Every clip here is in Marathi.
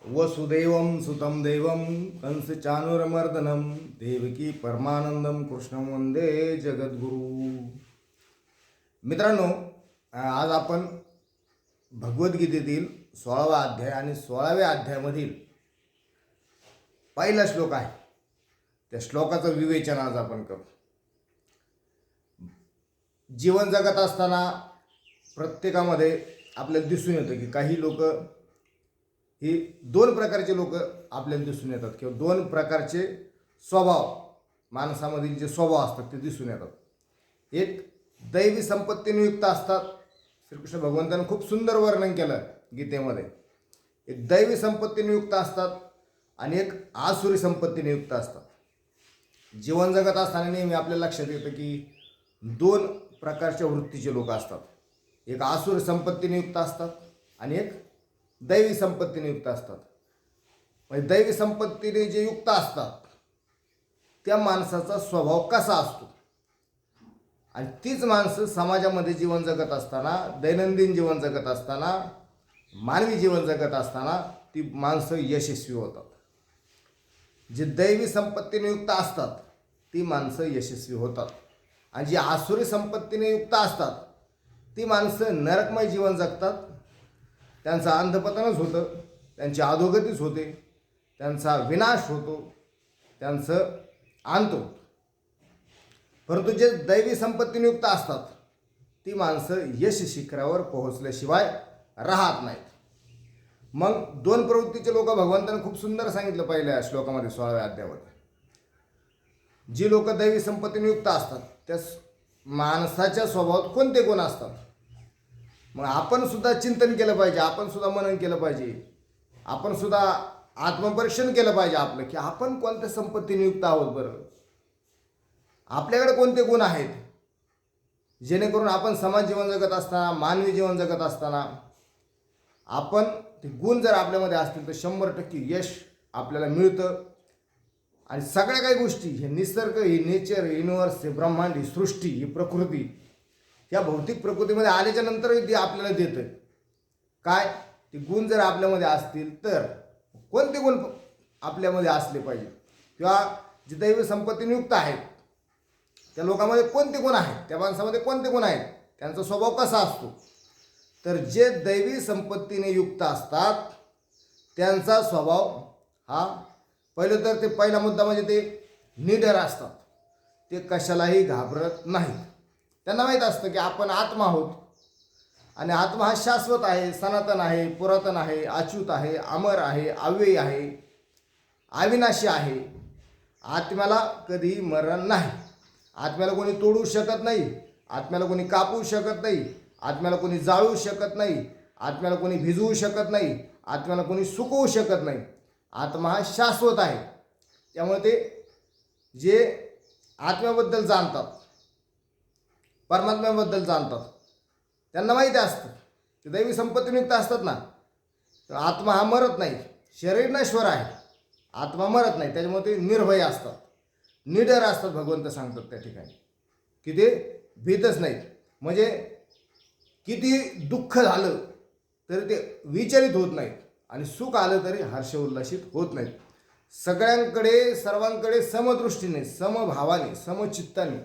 वसुदेवं सुतं देवं कंसचाणूरमर्दनं देवकी परमानंदम कृष्णं वंदे जगद्गुरु. मित्रांनो, आज आपण भगवद्गीतेतील 16वा अध्याय आणि 16व्या अध्यायामधील पहिला श्लोक आहे. त्या श्लोकाचं विवेचन आज आपण करू. जीवन जगत असताना प्रत्येकामध्ये आपल्याला दिसून येतं की काही लोक ही दोन प्रकारचे लोक आपल्याला दिसून येतात किंवा दोन प्रकारचे स्वभाव माणसामधील जे स्वभाव असतात ते दिसून येतात. एक दैवी संपत्तीने युक्त असतात. श्रीकृष्ण भगवंतांनी खूप सुंदर वर्णन केलं गीतेमध्ये. एक दैवी संपत्तीने युक्त असतात आणि एक आसुरी संपत्तीने युक्त असतात. जीवन जगत असताना नेहमी आपल्याला लक्षात येतं की दोन प्रकारच्या वृत्तीचे लोक असतात. एक आसुरी संपत्तीने युक्त असतात आणि एक दैवी संपत्तीने युक्त असतात. म्हणजे दैवी संपत्तीने जे युक्त असतात त्या माणसाचा स्वभाव कसा असतो आणि तीच माणसं समाजामध्ये जीवन जगत असताना, दैनंदिन जीवन जगत असताना, मानवी जीवन जगत असताना ती माणसं यशस्वी होतात. जे दैवी संपत्तीने युक्त असतात ती माणसं यशस्वी होतात आणि जी आसुरी संपत्तीने युक्त असतात ती माणसं नरकमय जीवन जगतात. त्यांचं अंधपतनच होतं, त्यांची अधोगतीच होते, त्यांचा विनाश होतो, त्यांचं अंत होतं. परंतु जे दैवी संपत्तीने युक्त असतात ती माणसं यश शिखरावर पोहोचल्याशिवाय राहत नाहीत. मग दोन प्रवृत्तीचे लोक भगवंतांनी खूप सुंदर सांगितलं पहिल्या श्लोकामध्ये 16व्या अध्यायामध्ये. जी लोक दैवी संपत्तीने युक्त असतात त्या माणसाच्या स्वभावात कोणते गुण असतात. मग आपण सुद्धा चिंतन केलं पाहिजे, आपण सुद्धा मनन केलं पाहिजे, आपण सुद्धा आत्मपरीक्षण केलं पाहिजे आपलं की आपण कोणत्या संपत्तीने युक्त आहोत. बरं, आपल्याकडे कोणते गुण आहेत जेणेकरून आपण समाज जीवन जगत असताना, मानवी जीवन जगत असताना आपण ते गुण जर आपल्यामध्ये असतील तर 100% यश आपल्याला मिळतं. आणि सगळ्या काही गोष्टी, हे निसर्ग, ही नेचर, युनिवर्स, हे ब्रह्मांड, ही सृष्टी, ही प्रकृती, या भौतिक प्रकृतीमध्ये आल्याच्या नंतरही ती आपल्याला देतं काय, ते गुण जर आपल्यामध्ये असतील तर कोणते गुण आपल्यामध्ये असले पाहिजे किंवा जे दैवी संपत्तीने युक्त आहेत त्या लोकांमध्ये कोणते गुण आहेत, त्या माणसामध्ये कोणते गुण आहेत, त्यांचा स्वभाव कसा असतो. तर जे दैवी संपत्तीने युक्त असतात त्यांचा स्वभाव हा पहिलं तर ते पहिला मुद्दा म्हणजे ते निडर असतात. ते कशालाही घाबरत नाहीत. त्यांना माहीत असतं की आपण आत्मा आहोत आणि आत्मा हा शाश्वत आहे, सनातन आहे, पुरातन आहे, अच्युत आहे, अमर आहे, अव्ययी आहे, अविनाशी आहे. आत्म्याला कधी मरण नाही. आत्म्याला कोणी तोडू शकत नाही, आत्म्याला कोणी कापू शकत नाही, आत्म्याला कोणी जाळू शकत नाही, आत्म्याला कोणी भिजवू शकत नाही, आत्म्याला कोणी सुकवू शकत नाही. आत्मा हा शाश्वत आहे. त्यामुळे ते जे आत्म्याबद्दल जाणतात, परमात्म्याबद्दल जाणतात, त्यांना माहिती असतं की दैवी संपत्तीयुक्त असतात ना, तर आत्मा हा मरत नाही. शरीर नश्वर आहे, आत्मा मरत नाही. त्याच्यामुळे ते निर्भय असतात, निडर असतात. भगवंत सांगतात त्या ठिकाणी की ते भीतच नाहीत. म्हणजे किती दुःख झालं तरी ते विचलित होत नाहीत आणि सुख आलं तरी हर्षोल्लासित होत नाहीत. सगळ्यांकडे, सर्वांकडे समदृष्टीने, समभावाने, समचित्ताने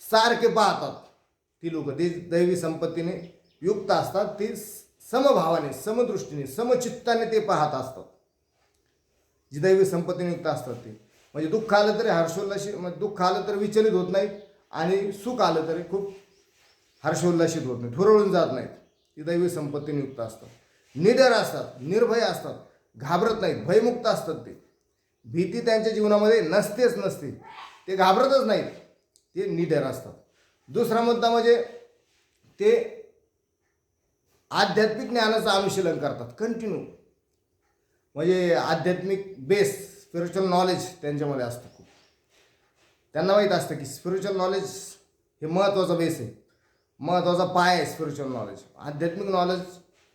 सारखे पाहतात. ती लोक ते दैवी संपत्तीने युक्त असतात. ते समभावाने, समदृष्टीने, समचित्ताने ते पाहत असतात. जी दैवी संपत्तीने युक्त असतात ते म्हणजे दुःख आलं तरी हर्षोल्लासित, म्हणजे दुःख आलं तर विचलित होत नाहीत आणि सुख आलं तरी खूप हर्षोल्लासित होत नाहीत, हुरळून जात नाहीत. ती दैवी संपत्तीने युक्त असतात. निडर असतात, निर्भय असतात, घाबरत नाहीत, भयमुक्त असतात. ते भीती त्यांच्या जीवनामध्ये नसतेच नसते. ते घाबरतच नाहीत, ते निडर असतात. दुसरा मुद्दा म्हणजे ते आध्यात्मिक ज्ञानाचं अनुशीलन करतात कंटिन्यू. म्हणजे आध्यात्मिक बेस, स्पिरिच्युअल नॉलेज त्यांच्यामध्ये असतं खूप. त्यांना माहीत असतं की स्पिरिच्युअल नॉलेज हे महत्त्वाचा बेस आहे, महत्त्वाचा पाय आहे. स्पिरिच्युअल नॉलेज, आध्यात्मिक नॉलेज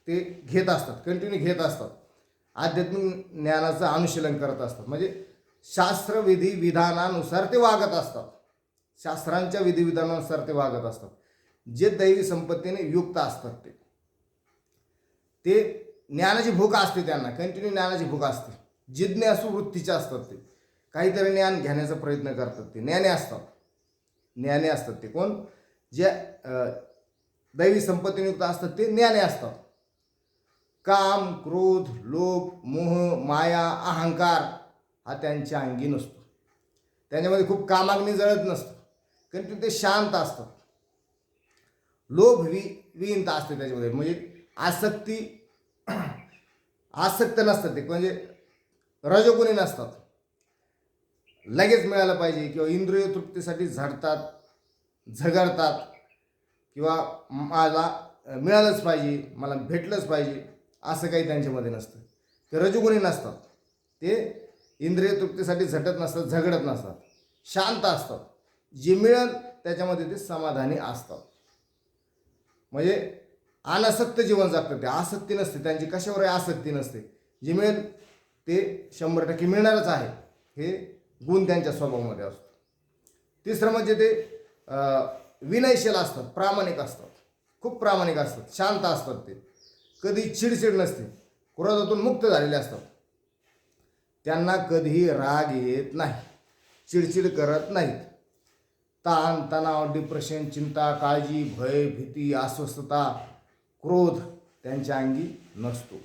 ते घेत असतात, कंटिन्यू घेत असतात. आध्यात्मिक ज्ञानाचं अनुशीलन करत असतात. म्हणजे शास्त्र विधी विधानानुसार ते वागत असतात. शास्त्रांच्या विधिविधानानुसार ते वागत असतात. जे दैवी संपत्तीने युक्त असतात ते ज्ञानाची भूक असते त्यांना, कंटिन्यू ज्ञानाची भूक असते, जिज्ञासू वृत्तीचे असतात ते, काहीतरी ज्ञान घेण्याचा प्रयत्न करतात, ते ज्ञानी असतात ते. कोण? जे दैवी संपत्तीयुक्त असतात ते ज्ञानी असतात. काम, क्रोध, लोभ, मोह, माया, अहंकार हा त्यांच्या अंगी नसतो. त्यांच्यामध्ये खूप कामाग्नी जळत नसतं, कारण ते शांत असतात. लोभ विहीनता असते त्याच्यामध्ये, म्हणजे आसक्त नसतात ते, म्हणजे रजोगुणी नसतात. लगेच मिळालं पाहिजे किंवा इंद्रिय तृप्तीसाठी झगडतात किंवा मला मिळालंच पाहिजे, मला भेटलंच पाहिजे, असं काही त्यांच्यामध्ये नसतं. ते रजोगुणी नसतात, ते इंद्रिय तृप्तीसाठी झटत नसतात, झगडत नसतात, शांत असतात. जे मिळेल त्याच्यामध्ये ते समाधानी असतात. म्हणजे अनासक्त जीवन जगतात ते, आसक्ती नसते त्यांची, कशावरही आसक्ती नसते. जे मिळेल ते 100% मिळणारच आहे, हे गुण त्यांच्या स्वभावामध्ये असतो. तिसरं म्हणजे ते विनयशील असतात, प्रामाणिक असतात, खूप प्रामाणिक असतात, शांत असतात. ते कधी चिडचिड नसते, क्रोधातून मुक्त झालेले असतात. त्यांना कधीही राग येत नाही, चिडचिड करत नाहीत. ताण तणाव, डिप्रेशन, चिंता, काळजी, भय, भीती, अस्वस्थता, क्रोध त्यांच्या अंगी नसतो.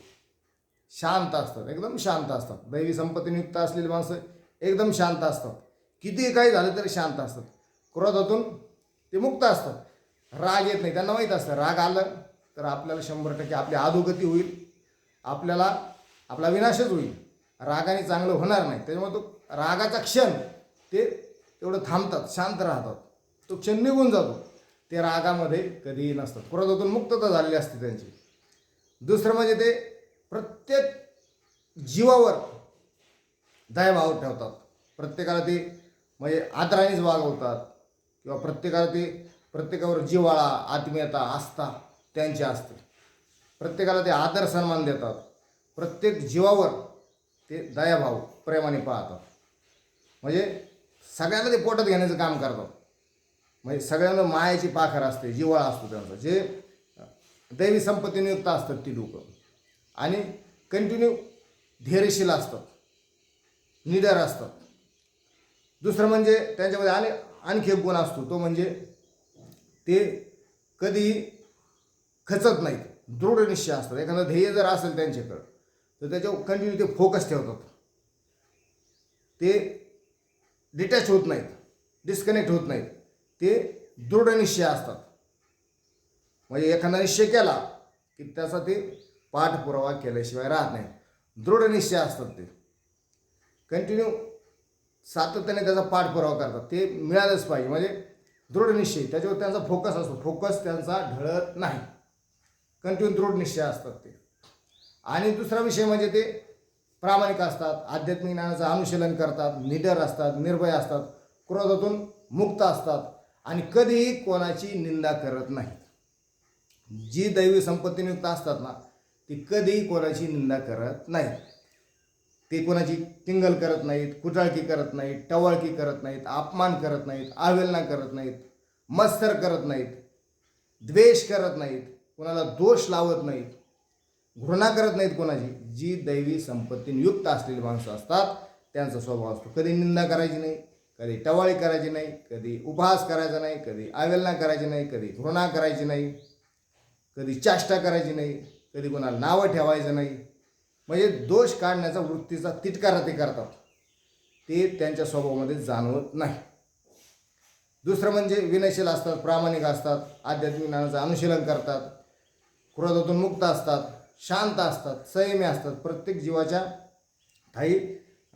शांत असतात, एकदम शांत असतात. दैवी संपत्तीयुक्त असलेली माणसं एकदम शांत असतात, कितीही काही झालं तरी शांत असतात. क्रोधातून ते मुक्त असतात, राग येत नाही. त्यांना माहीत असतं राग आलं तर आपल्याला 100% आपली अधोगती होईल, आपला विनाशच होईल, रागाने चांगलं होणार नाही. त्याच्यामुळे तो रागाचा क्षण ते तेवढं थांबतात, शांत राहतात, तो क्षण निघून जातो. ते रागामध्ये कधीही नसतात, क्रोधातून मुक्तता झालेली असते त्यांची. दुसरं म्हणजे ते प्रत्येक जीवावर दयाभाव ठेवतात, प्रत्येकाला ते म्हणजे आदरानेच वागवतात, किंवा प्रत्येकावर जिव्हाळा, आत्मीयता, आस्था त्यांची असते. प्रत्येकाला ते आदर सन्मान देतात, प्रत्येक जीवावर ते दयाभाव प्रेमाने पाहतात. म्हणजे सगळ्यांना ते पोटात घेण्याचं काम करतात. म्हणजे सगळ्यांना मायाची पाखर असते, जिव्हाळा असतो त्यांचा. जे दैवी संपत्तीयुक्त असतात ती लोक, आणि कंटिन्यू धैर्यशील असतात, निडर असतात. दुसरं म्हणजे त्यांच्यामध्ये आणखी एक गुण असतो, तो म्हणजे ते कधीही खचत नाहीत, दृढ निश्चय असतात. एखादं ध्येय जर असेल त्यांच्याकडं तर त्याच्यावर कंटिन्यू ते फोकस ठेवतात. ते डिटॅच होत नाहीत, डिस्कनेक्ट होत नाहीत, ते दृढ निश्चय असतात. म्हणजे एखादा निश्चय केला की त्याचा ते पाठपुरावा केल्याशिवाय राहत नाही. दृढ निश्चय असतात, ते कंटिन्यू सातत्याने त्याचा पाठपुरावा करतात, ते मिळालंच पाहिजे, म्हणजे दृढ निश्चय, त्याच्यावर त्यांचा फोकस असतो, फोकस त्यांचा ढळत नाही, कंटिन्यू दृढ निश्चय असतात ते. आणि दुसरा विषय म्हणजे ते प्रामाणिक असतात, आध्यात्मिक ज्ञानाचं अनुशीलन करतात, निडर असतात, निर्भय असतात, क्रोधातून मुक्त असतात, आणि कधीही कोणाची निंदा करत नाहीत. जी दैवी संपत्तीयुक्त असतात ना, ती कधीही कोणाची निंदा करत नाहीत. ते कोणाची टिंगल करत नाहीत, कुटाळकी करत नाहीत, टवाळकी करत नाहीत, अपमान करत नाहीत, अवहेलना करत नाहीत, मत्सर करत नाहीत, द्वेष करत नाहीत, कोणाला दोष लावत नाहीत, घृणा करत नाहीत कोणाची. जी दैवी संपत्तीयुक्त असलेली माणसं असतात त्यांचा स्वभाव असतो कधी निंदा करायची नाही, कधी टवाळी करायची नाही, कधी उपहास करायचा नाही, कधी अवहेलना करायची नाही, कधी घृणा करायची नाही, कधी चेष्टा करायची नाही, कधी कोणाला नावं ठेवायचं नाही. म्हणजे दोष काढण्याचा वृत्तीचा तिटकारा ते करतात, ते त्यांच्या स्वभावामध्ये जाणवत नाही. दुसरं म्हणजे विनयशील असतात, प्रामाणिक असतात, आध्यात्मिक ज्ञानाचं अनुशीलन करतात, क्रोधातून मुक्त असतात, शांत असतात, संयमी असतात. प्रत्येक जीवाच्या ठाई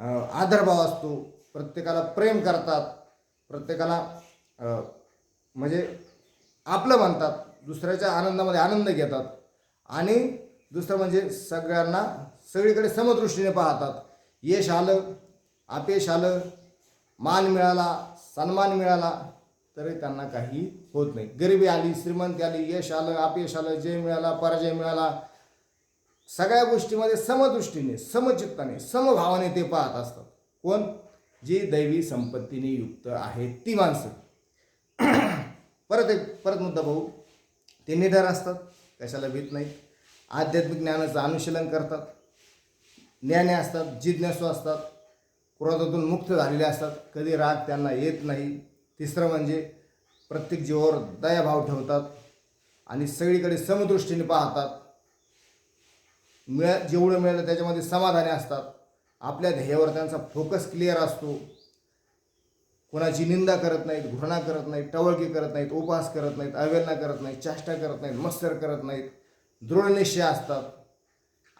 आदरभाव असतो, प्रत्येकाला प्रेम करतात, प्रत्येकाला म्हणजे आपलं म्हणतात, दुसऱ्याच्या आनंदामध्ये आनंद घेतात. आणि दुसरं म्हणजे सगळ्यांना सगळीकडे समदृष्टीने पाहतात. यश आलं, अपयश आलं, मान मिळाला, सन्मान मिळाला तरी त्यांना काही होत नाही. गरिबी आली, श्रीमंती आली, यश आलं, अपयश आलं, जय मिळाला, पराजय मिळाला, सगळ्या गोष्टीमध्ये समदृष्टीने, समचित्ताने, समभावाने ते पाहत असतात. कोण? जी दैवी संपत्तीने युक्त आहेत ती माणसं. परत मुद्दा भाऊ, ते निडर असतात, कशाला भीत नाहीत, आध्यात्मिक ज्ञानाचं अनुशीलन करतात, ज्ञानी असतात, जिज्ञासू असतात, क्रोधातून मुक्त झालेले असतात, कधी राग त्यांना येत नाही. तिसरं म्हणजे प्रत्येक जीवावर दयाभाव ठेवतात आणि सगळीकडे समदृष्टीने पाहतात. जेवढं मिळालं त्याच्यामध्ये समाधानी असतात. आपल्या ध्येयावर त्यांचा फोकस क्लिअर असतो. कोणाची निंदा करत नाहीत, घृणा करत नाहीत, टवळकी करत नाहीत, उपहास करत नाहीत, अवहेलना करत नाहीत, चेष्टा करत नाहीत, मत्सर करत नाहीत, दृढनिश्चय असतात.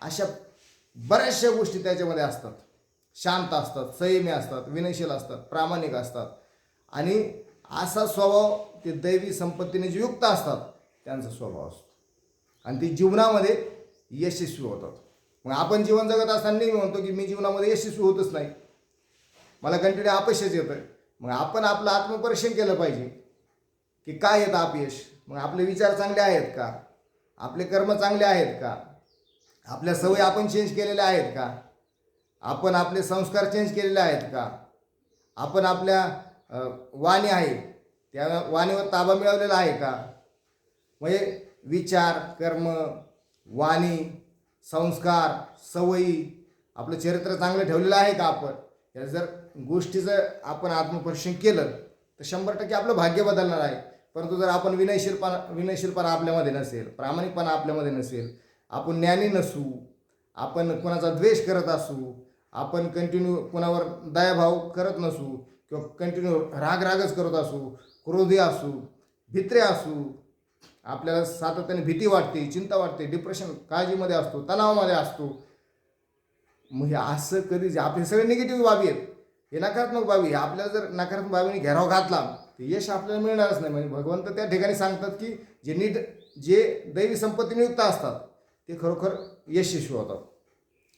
अशा बऱ्याचशा गोष्टी त्याच्यामध्ये असतात. शांत असतात, संयमी असतात, विनयशील असतात, प्रामाणिक असतात आणि असा स्वभाव ते दैवी संपत्तीने जे युक्त असतात त्यांचा स्वभाव असतो आणि ते जीवनामध्ये यशस्वी होतात. मग आपण जीवन जगत असताना नेहमी म्हणतो की मी जीवनामध्ये यशस्वी होतच नाही, मला कंटिन्यू अपयशच येतं. मग आपण आपलं आत्मपरीक्षण केलं पाहिजे की काय येतं अपयश. मग आपले विचार चांगले आहेत का, आपले कर्म चांगले आहेत का, आपल्या सवयी आपण चेंज केलेल्या आहेत का, आपण आपले संस्कार चेंज केलेले आहेत का, आपण आपल्या वाणी आहे त्या वाणीवर ताबा मिळवलेला आहे का. म्हणजे विचार, कर्म, वाणी, संस्कार, सवयी, आपलं चरित्र चांगलं ठेवलेलं आहे का आपण. या जर गोष्टीचं आपण आत्मपरीक्षण केलं तर 100% आपलं भाग्य बदलणार आहे. परंतु जर आपण विनयशीलपणा आपल्यामध्ये नसेल, प्रामाणिकपणा आपल्यामध्ये नसेल, आपण ज्ञानी नसू, आपण कोणाचा द्वेष करत असू, आपण कंटिन्यू कोणावर दयाभाव करत नसू किंवा कंटिन्यू रागच करत असू, क्रोधी असू, भित्रे असू, आपल्याला सातत्याने भीती वाटते, चिंता वाटते, डिप्रेशन, काळजीमध्ये असतो, तणावामध्ये असतो. मग हे असं कधी आपले सगळे निगेटिव्ह बाबी आहेत, हे नकारात्मक बाबी. आपल्याला जर नकारात्मक बाबीने घेराव घातला तर यश आपल्याला मिळणारच नाही. म्हणजे भगवंत त्या ठिकाणी सांगतात की जे दैवी संपत्तीने युक्त असतात ते खरोखर यशस्वी होतात.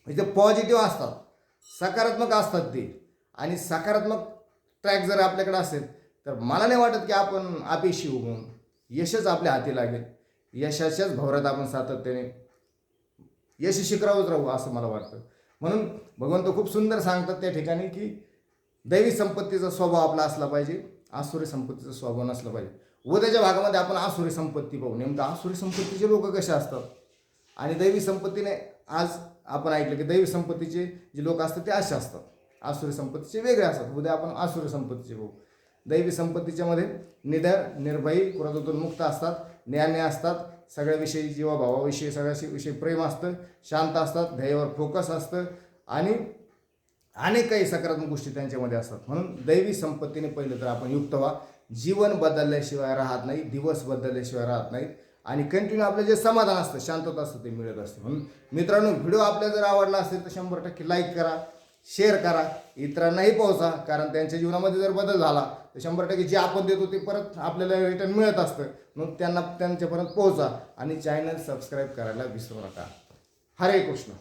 म्हणजे पॉझिटिव्ह असतात, सकारात्मक असतात ते. आणि सकारात्मक ट्रॅक जर आपल्याकडे असेल तर मला नाही वाटत की आपण अपयशी होऊन यशच आपल्या हाती लागेल. यशाच्याच भोवऱ्यात आपण सातत्याने यश शिखरावरच राहू असं मला वाटतं. म्हणून भगवंत खूप सुंदर सांगतात त्या ठिकाणी की दैवी संपत्तीचा स्वभाव आपला असला पाहिजे, आसुरी संपत्तीचा स्वभाव नसला पाहिजे. उद्याच्या भागामध्ये आपण आसुरी संपत्ती पाहू. नेमकं आसुरी संपत्तीचे लोक कसे असतात आणि दैवी संपत्तीने आज आपण ऐकलं की दैवी संपत्तीचे जे लोक असतात ते असे असतात, आसुरी संपत्तीचे वेगळे असतात. उद्या आपण आसुरी संपत्तीचे पाहू. दैवी संपत्तीच्या मध्ये निडर, निर्भयी, क्रोधातून मुक्त असतात, ज्ञानी असतात, सगळ्याविषयी जीवाभावाविषयी सगळ्याविषयी प्रेम असतं, शांत असतात, ध्येयावर फोकस असतं आणि अनेक काही सकारात्मक गोष्टी त्यांच्यामध्ये असतात. म्हणून दैवी संपत्तीने पहिलं तर आपण युक्त व्हा. जीवन बदलल्याशिवाय राहत नाही, दिवस बदलल्याशिवाय राहत नाहीत आणि कंटिन्यू आपलं जे समाधान असतं, शांतता असतं ते मिळत असते. म्हणून मित्रांनो, व्हिडिओ आपल्याला जर आवडला असेल तर 100% लाईक करा, शेअर करा, इतरांनाही पोहोचा. कारण त्यांच्या जीवनामध्ये जर बदल झाला तर 100% जे आपण देतो ते परत आपल्याला रिटर्न मिळत असतं. म्हणून त्यांच्यापर्यंत पोहोचा आणि चॅनल सबस्क्राईब करायला विसरू नका. हरे कृष्ण.